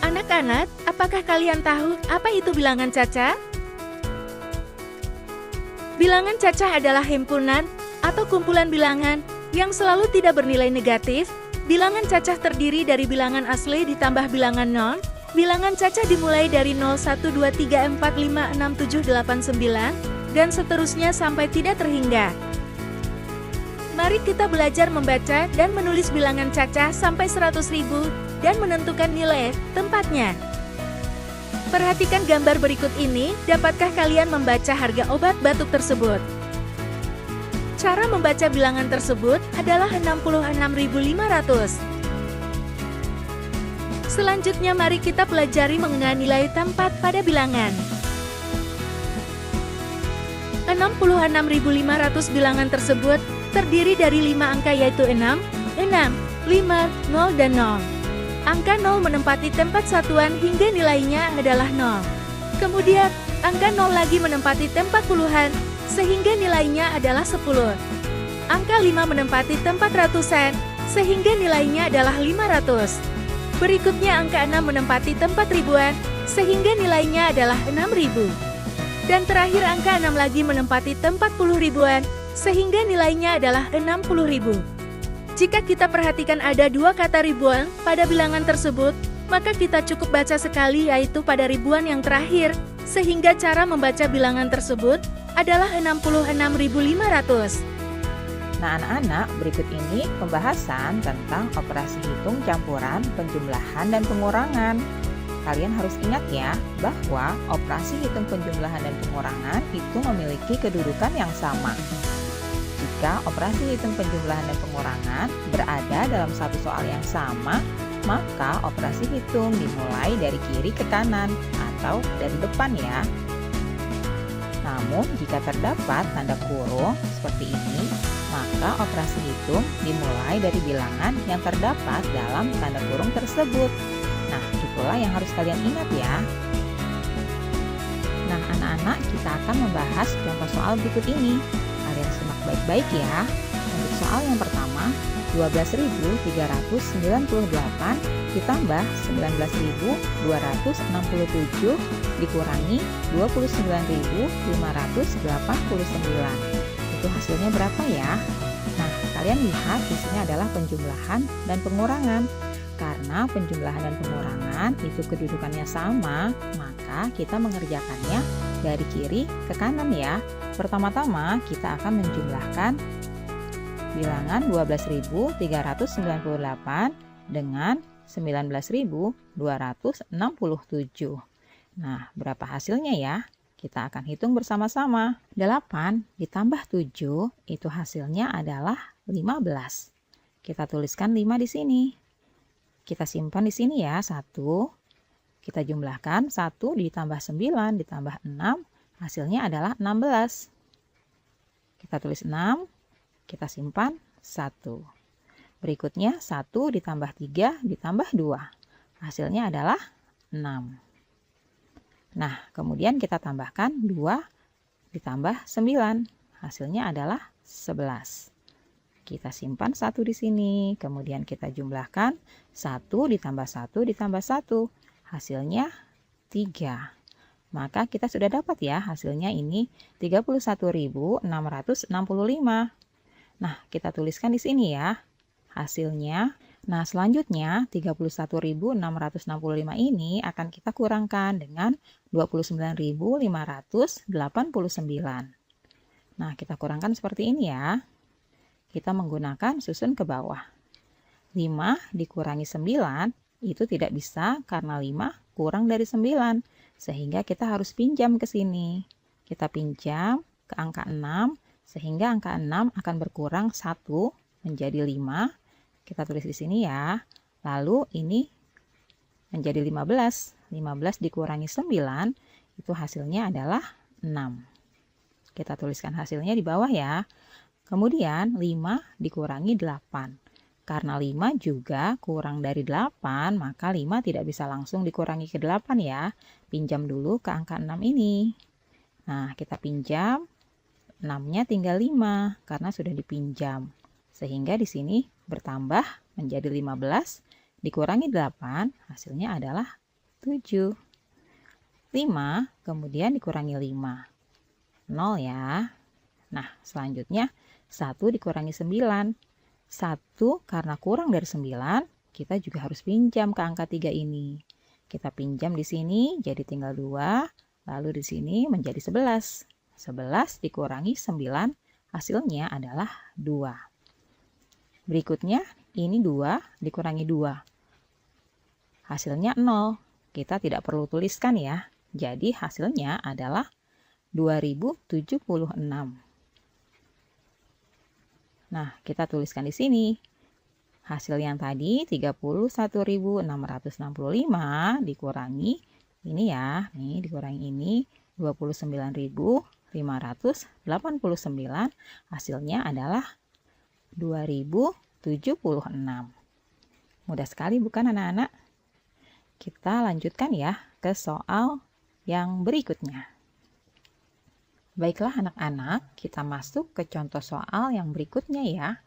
Anak-anak, apakah kalian tahu apa itu bilangan cacah? Bilangan cacah adalah himpunan atau kumpulan bilangan yang selalu tidak bernilai negatif. Bilangan cacah terdiri dari bilangan asli ditambah bilangan non. Bilangan cacah dimulai dari 0, 1, 2, 3, 4, 5, 6, 7, 8, 9, dan seterusnya sampai tidak terhingga. Mari kita belajar membaca dan menulis bilangan cacah sampai 100.000 dan menentukan nilai tempatnya. Perhatikan gambar berikut ini, dapatkah kalian membaca harga obat batuk tersebut? Cara membaca bilangan tersebut adalah 66.500. Selanjutnya mari kita pelajari mengenai nilai tempat pada bilangan. 66.500 bilangan tersebut terdiri dari 5 angka yaitu 6, 5, 0, dan 0. Angka 0 menempati tempat satuan hingga nilainya adalah 0. Kemudian, angka 0 lagi menempati tempat puluhan sehingga nilainya adalah 10. Angka 5 menempati tempat ratusan sehingga nilainya adalah 500. Berikutnya angka 6 menempati tempat ribuan sehingga nilainya adalah 6.000. Dan terakhir angka 6 lagi menempati tempat puluh ribuan sehingga nilainya adalah 60.000. Jika kita perhatikan ada dua kata ribuan pada bilangan tersebut, maka kita cukup baca sekali yaitu pada ribuan yang terakhir, sehingga cara membaca bilangan tersebut adalah 66.500. Nah anak-anak, berikut ini pembahasan tentang operasi hitung campuran, penjumlahan, dan pengurangan. Kalian harus ingat ya, bahwa operasi hitung penjumlahan dan pengurangan itu memiliki kedudukan yang sama. Jika operasi hitung penjumlahan dan pengurangan berada dalam satu soal yang sama, maka operasi hitung dimulai dari kiri ke kanan atau dari depan ya. Namun, jika terdapat tanda kurung seperti ini, maka operasi hitung dimulai dari bilangan yang terdapat dalam tanda kurung tersebut. Nah, itulah yang harus kalian ingat ya. Nah, anak-anak, kita akan membahas contoh soal berikut ini. Kalian simak baik-baik ya. Untuk soal yang pertama, 12.398 ditambah 19.267 dikurangi 29.589. Itu hasilnya berapa ya? Nah, kalian lihat di sini adalah penjumlahan dan pengurangan. Karena penjumlahan dan pengurangan itu kedudukannya sama, maka kita mengerjakannya dari kiri ke kanan ya. Pertama-tama kita akan menjumlahkan bilangan 12.398 dengan 19.267. Nah, berapa hasilnya ya? Kita akan hitung bersama-sama. 8 ditambah 7 itu hasilnya adalah 15. Kita tuliskan 5 di sini. Kita simpan di sini ya, 1. Kita jumlahkan 1 ditambah 9 ditambah 6, hasilnya adalah 16. Kita tulis 6, kita simpan 1. Berikutnya 1 ditambah 3 ditambah 2, hasilnya adalah 6. Nah, kemudian kita tambahkan 2 ditambah 9, hasilnya adalah 11. Kita simpan 1 di sini, kemudian kita jumlahkan 1 ditambah 1 ditambah 1, hasilnya 3. Maka kita sudah dapat ya hasilnya ini 31.665. Nah, kita tuliskan di sini ya hasilnya. Nah, selanjutnya 31.665 ini akan kita kurangkan dengan 29.589. Nah, kita kurangkan seperti ini ya. Kita menggunakan susun ke bawah. 5 dikurangi 9 itu tidak bisa karena 5 kurang dari 9. Sehingga kita harus pinjam ke sini. Kita pinjam ke angka 6 sehingga angka 6 akan berkurang 1 menjadi 5. Kita tulis di sini ya. Lalu ini menjadi 15. 15 dikurangi 9 itu hasilnya adalah 6. Kita tuliskan hasilnya di bawah ya. Kemudian 5 dikurangi 8. Karena 5 juga kurang dari 8, maka 5 tidak bisa langsung dikurangi ke 8 ya. Pinjam dulu ke angka 6 ini. Nah, kita pinjam 6-nya tinggal 5 karena sudah dipinjam. Sehingga di sini bertambah menjadi 15 dikurangi 8, hasilnya adalah 7. 5 kemudian dikurangi 5. 0 ya. Nah, selanjutnya 1 dikurangi 9. 1 karena kurang dari 9, kita juga harus pinjam ke angka 3 ini. Kita pinjam di sini jadi tinggal 2, lalu di sini menjadi 11. 11 dikurangi 9, hasilnya adalah 2. Berikutnya, ini 2 dikurangi 2. Hasilnya 0. Kita tidak perlu tuliskan ya. Jadi hasilnya adalah 2076. Nah, kita tuliskan di sini. Hasil yang tadi 31.665 dikurangi ini ya. Nih dikurangi ini 29.589. Hasilnya adalah 2076. Mudah sekali bukan anak-anak? Kita lanjutkan ya ke soal yang berikutnya. Baiklah anak-anak, kita masuk ke contoh soal yang berikutnya ya.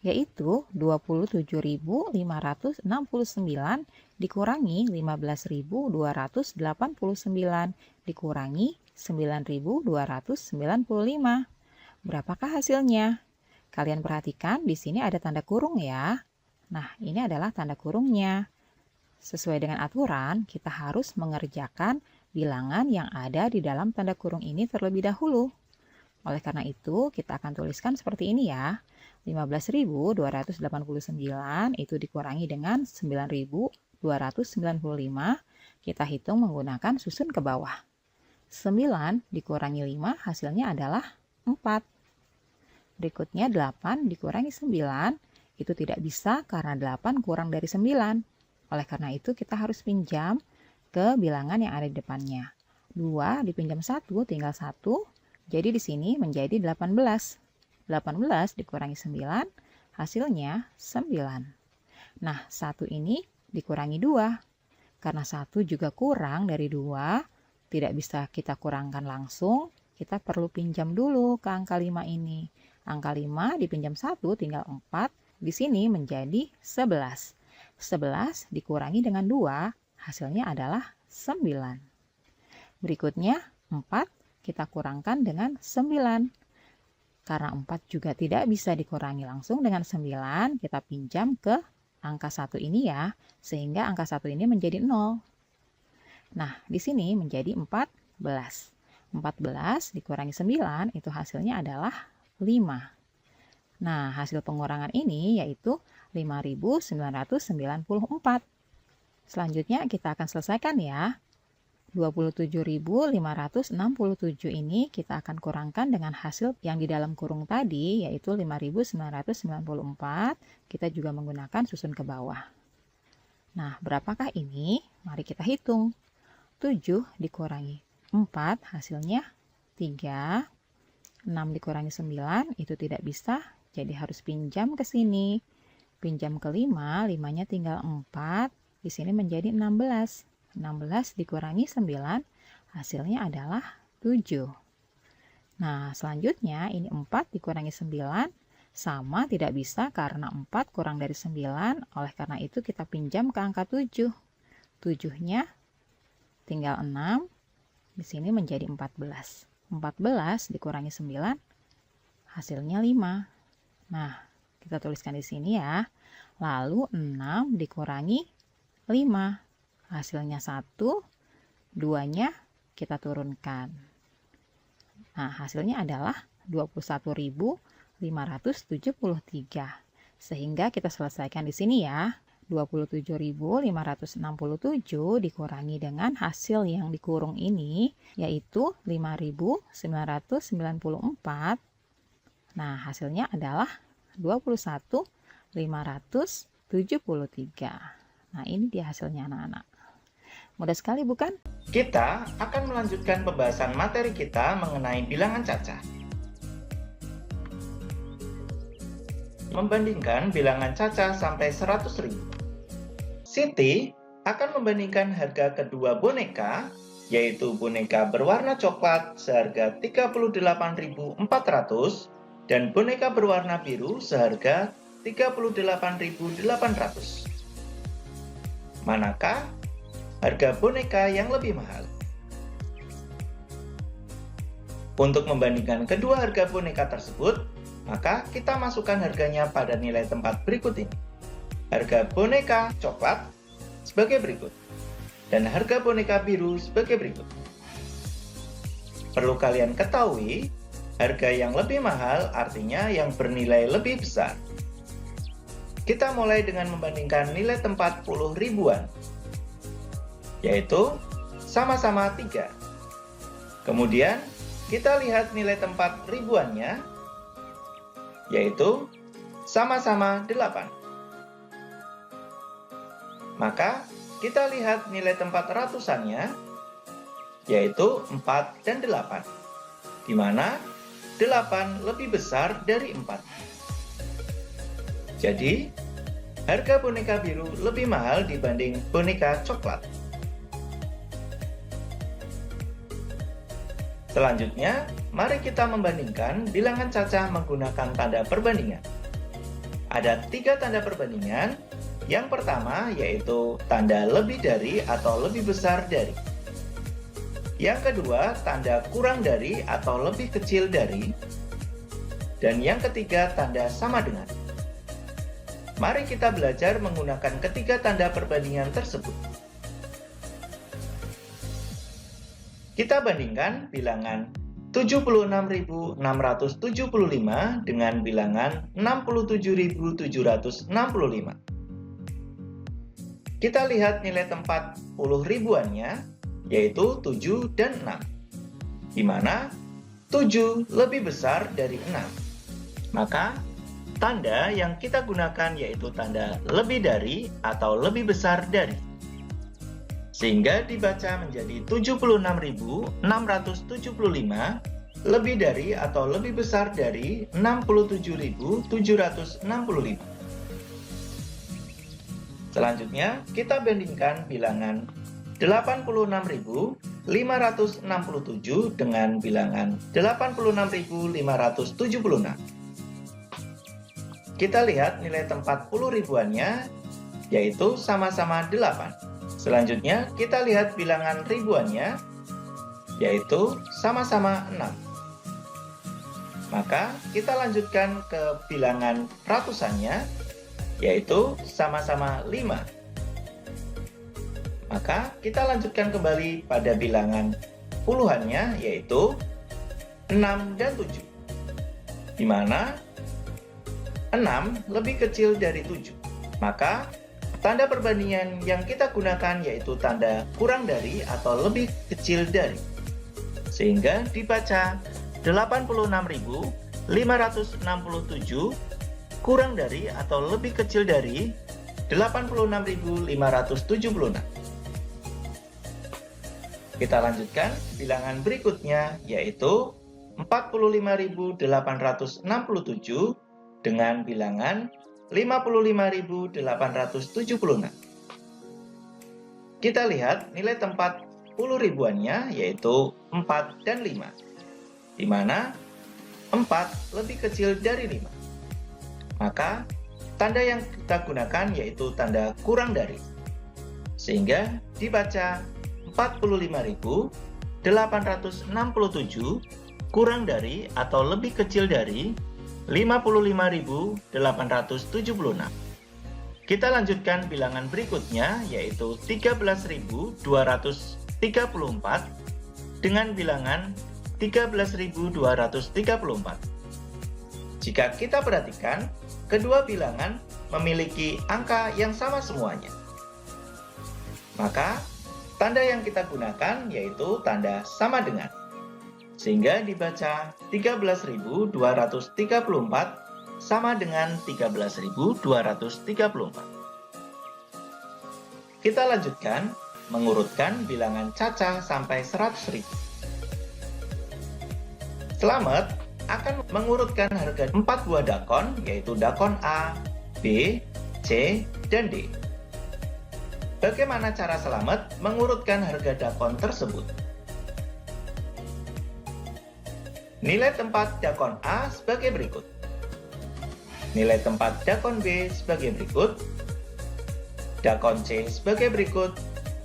Yaitu 27.569 dikurangi 15.289 dikurangi 9.295. Berapakah hasilnya? Kalian perhatikan di sini ada tanda kurung ya. Nah, ini adalah tanda kurungnya. Sesuai dengan aturan, kita harus mengerjakan bilangan yang ada di dalam tanda kurung ini terlebih dahulu. Oleh karena itu, kita akan tuliskan seperti ini ya. 15.289 itu dikurangi dengan 9.295. Kita hitung menggunakan susun ke bawah. 9 dikurangi 5 hasilnya adalah 4. Berikutnya 8 dikurangi 9. Itu tidak bisa karena 8 kurang dari 9. Oleh karena itu, kita harus pinjam ke bilangan yang ada di depannya. 2 dipinjam 1 tinggal 1. Jadi di sini menjadi 18. 18 dikurangi 9 hasilnya 9. Nah, 1 ini dikurangi 2. Karena 1 juga kurang dari 2, tidak bisa kita kurangkan langsung. Kita perlu pinjam dulu ke angka 5 ini. Angka 5 dipinjam 1 tinggal 4. Di sini menjadi 11. 11 dikurangi dengan 2 hasilnya adalah 9. Berikutnya 4 kita kurangkan dengan 9. Karena 4 juga tidak bisa dikurangi langsung dengan 9, kita pinjam ke angka 1 ini ya, sehingga angka 1 ini menjadi 0. Nah, di sini menjadi 14. 14 dikurangi 9 itu hasilnya adalah 5. Nah, hasil pengurangan ini yaitu 5.994. Selanjutnya kita akan selesaikan ya. 27.567 ini kita akan kurangkan dengan hasil yang di dalam kurung tadi, yaitu 5.994. Kita juga menggunakan susun ke bawah. Nah, berapakah ini? Mari kita hitung. 7 dikurangi 4 hasilnya 3. 6 dikurangi 9 itu tidak bisa, jadi harus pinjam ke sini. Pinjam ke 5, 5-nya tinggal 4. Di sini menjadi 16. 16 dikurangi 9, hasilnya adalah 7. Nah, selanjutnya ini 4 dikurangi 9, sama tidak bisa karena 4 kurang dari 9, oleh karena itu kita pinjam ke angka 7. 7-nya tinggal 6, di sini menjadi 14. 14 dikurangi 9, hasilnya 5. Nah, kita tuliskan di sini ya. Lalu 6 dikurangi 5. Hasilnya 1, 2-nya kita turunkan. Nah, hasilnya adalah 21.573. Sehingga kita selesaikan di sini ya. 27.567 dikurangi dengan hasil yang dikurung ini, yaitu 5.994. Nah, hasilnya adalah 21.573. Nah, ini dia hasilnya anak-anak. Mudah sekali bukan? Kita akan melanjutkan pembahasan materi kita mengenai bilangan cacah. Membandingkan bilangan cacah sampai 100.000. Siti akan membandingkan harga kedua boneka yaitu boneka berwarna coklat seharga 38.400 dan boneka berwarna biru seharga 38.800. Manakah harga boneka yang lebih mahal? Untuk membandingkan kedua harga boneka tersebut, maka kita masukkan harganya pada nilai tempat berikut ini. Harga boneka coklat sebagai berikut, dan harga boneka biru sebagai berikut. Perlu kalian ketahui, harga yang lebih mahal artinya yang bernilai lebih besar. Kita mulai dengan membandingkan nilai tempat puluh ribuan, yaitu sama-sama 3. Kemudian, kita lihat nilai tempat ribuannya, yaitu sama-sama 8. Maka, kita lihat nilai tempat ratusannya, yaitu 4 dan 8, di mana 8 lebih besar dari 4. Jadi, harga boneka biru lebih mahal dibanding boneka coklat. Selanjutnya, mari kita membandingkan bilangan cacah menggunakan tanda perbandingan. Ada 3 tanda perbandingan. Yang pertama yaitu tanda lebih dari atau lebih besar dari. Yang kedua, tanda kurang dari atau lebih kecil dari. Dan yang ketiga, tanda sama dengan. Mari kita belajar menggunakan ketiga tanda perbandingan tersebut. Kita bandingkan bilangan 76.675 dengan bilangan 67.765. Kita lihat nilai tempat puluh ribuannya, yaitu 7 dan 6, di mana 7 lebih besar dari 6. Maka, tanda yang kita gunakan yaitu tanda lebih dari atau lebih besar dari. Sehingga dibaca menjadi 76.675 lebih dari atau lebih besar dari 67.765. Selanjutnya, kita bandingkan bilangan 86.567 dengan bilangan 86.576. Kita lihat nilai tempat puluh ribuannya, yaitu sama-sama 8. Selanjutnya, kita lihat bilangan ribuannya, yaitu sama-sama 6. Maka, kita lanjutkan ke bilangan ratusannya, yaitu sama-sama 5. Maka kita lanjutkan kembali pada bilangan puluhannya, yaitu 6 dan 7, di mana 6 lebih kecil dari 7. Maka tanda perbandingan yang kita gunakan yaitu tanda kurang dari atau lebih kecil dari. Sehingga dibaca 86.567 kurang dari atau lebih kecil dari 86.576. Kita lanjutkan bilangan berikutnya, yaitu 45.867 dengan bilangan 55.876. Kita lihat nilai tempat puluh ribuannya, yaitu 4 dan 5, di mana 4 lebih kecil dari 5. Maka, tanda yang kita gunakan yaitu tanda kurang dari. Sehingga dibaca 45.867 kurang dari atau lebih kecil dari 55.876. Kita lanjutkan bilangan berikutnya yaitu 13.234 dengan bilangan 13.234. Jika kita perhatikan, kedua bilangan memiliki angka yang sama semuanya. Maka, tanda yang kita gunakan yaitu tanda sama dengan. Sehingga dibaca 13.234 sama dengan 13.234. Kita lanjutkan mengurutkan bilangan cacah sampai 100.000. Selamat akan mengurutkan harga 4 buah dakon, yaitu dakon A, B, C, dan D. bagaimana cara Selamet mengurutkan harga dakon tersebut. Nilai tempat dakon A sebagai berikut. Nilai tempat dakon B sebagai berikut. Dakon C sebagai berikut.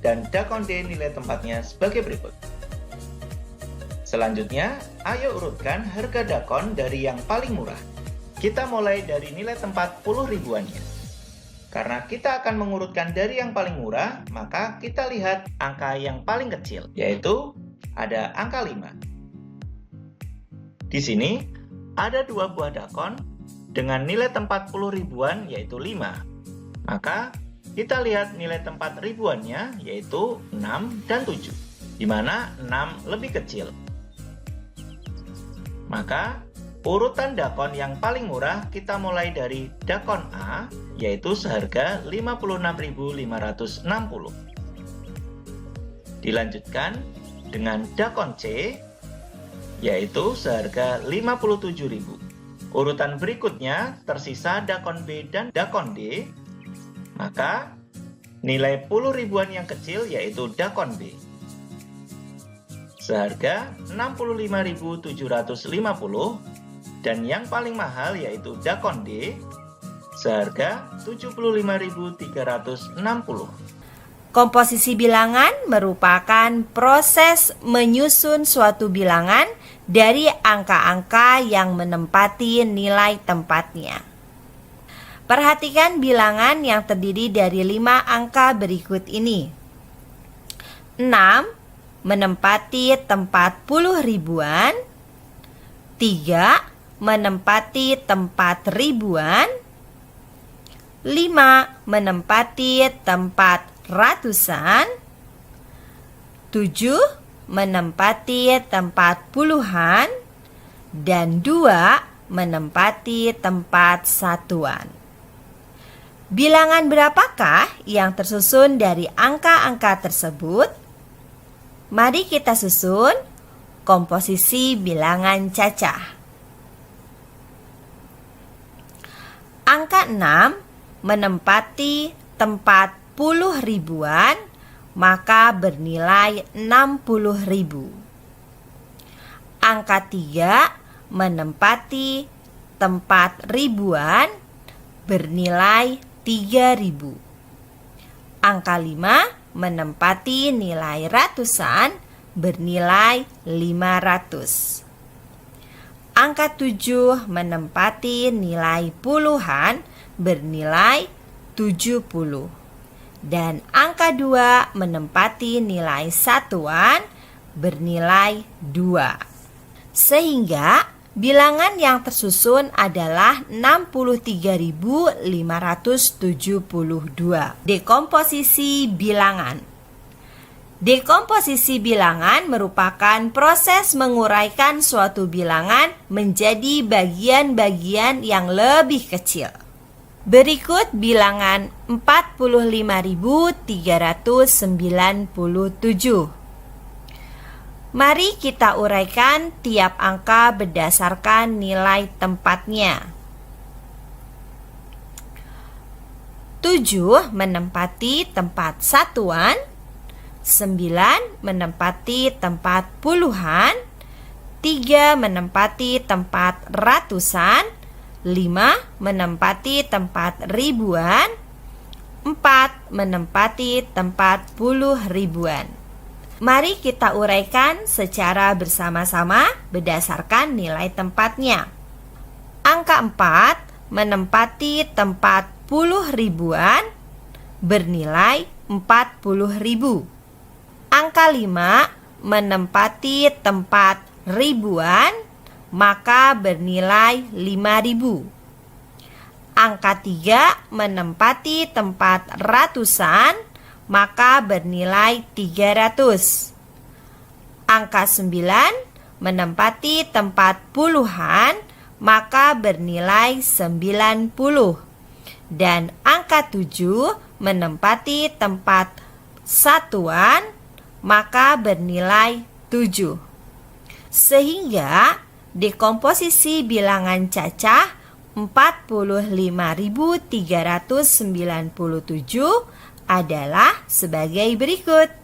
Dan dakon D nilai tempatnya sebagai berikut. Selanjutnya, ayo urutkan harga dakon dari yang paling murah. Kita mulai dari nilai tempat 10 ribuannya. Karena kita akan mengurutkan dari yang paling murah, maka kita lihat angka yang paling kecil, yaitu ada angka 5. Di sini, ada 2 buah dakon dengan nilai tempat 10 ribuan, yaitu 5. Maka, kita lihat nilai tempat ribuannya, yaitu 6 dan 7, di mana 6 lebih kecil. Maka, urutan dakon yang paling murah kita mulai dari dakon A, yaitu seharga 56.560. Dilanjutkan dengan dakon C, yaitu seharga 57.000. Urutan berikutnya tersisa dakon B dan dakon D, maka nilai 10 ribuan yang kecil yaitu dakon B. Seharga 65.750. Dan yang paling mahal yaitu dakon D, seharga 75.360. Komposisi bilangan merupakan proses menyusun suatu bilangan dari angka-angka yang menempati nilai tempatnya. Perhatikan bilangan yang terdiri dari 5 angka berikut ini. 6 menempati tempat puluh ribuan, 3 menempati tempat ribuan, 5 menempati tempat ratusan, 7 menempati tempat puluhan, dan 2 menempati tempat satuan. Bilangan berapakah yang tersusun dari angka-angka tersebut? Mari kita susun komposisi bilangan cacah. Angka 6 menempati tempat puluh ribuan, maka bernilai 60.000. Angka 3 menempati tempat ribuan, bernilai 3.000. Angka 5 menempati nilai ratusan, bernilai 500. Angka 7 menempati nilai puluhan, bernilai 70. Dan angka 2 menempati nilai satuan, bernilai 2. Sehingga bilangan yang tersusun adalah 63.572. Dekomposisi bilangan. Dekomposisi bilangan merupakan proses menguraikan suatu bilangan menjadi bagian-bagian yang lebih kecil. Berikut bilangan 45.397. Mari kita uraikan tiap angka berdasarkan nilai tempatnya. 7 menempati tempat satuan, 9 menempati tempat puluhan, 3 menempati tempat ratusan, 5 menempati tempat ribuan, 4 menempati tempat puluh ribuan. Mari kita uraikan secara bersama-sama berdasarkan nilai tempatnya. Angka 4 menempati tempat puluh ribuan, bernilai 40.000. Angka 5 menempati tempat ribuan, maka bernilai 5.000. Angka 3 menempati tempat ratusan, maka bernilai 300. Angka 9 menempati tempat puluhan, maka bernilai 90. Dan angka 7 menempati tempat satuan, maka bernilai 7. Sehingga dekomposisi bilangan cacah 45.397 adalah sebagai berikut.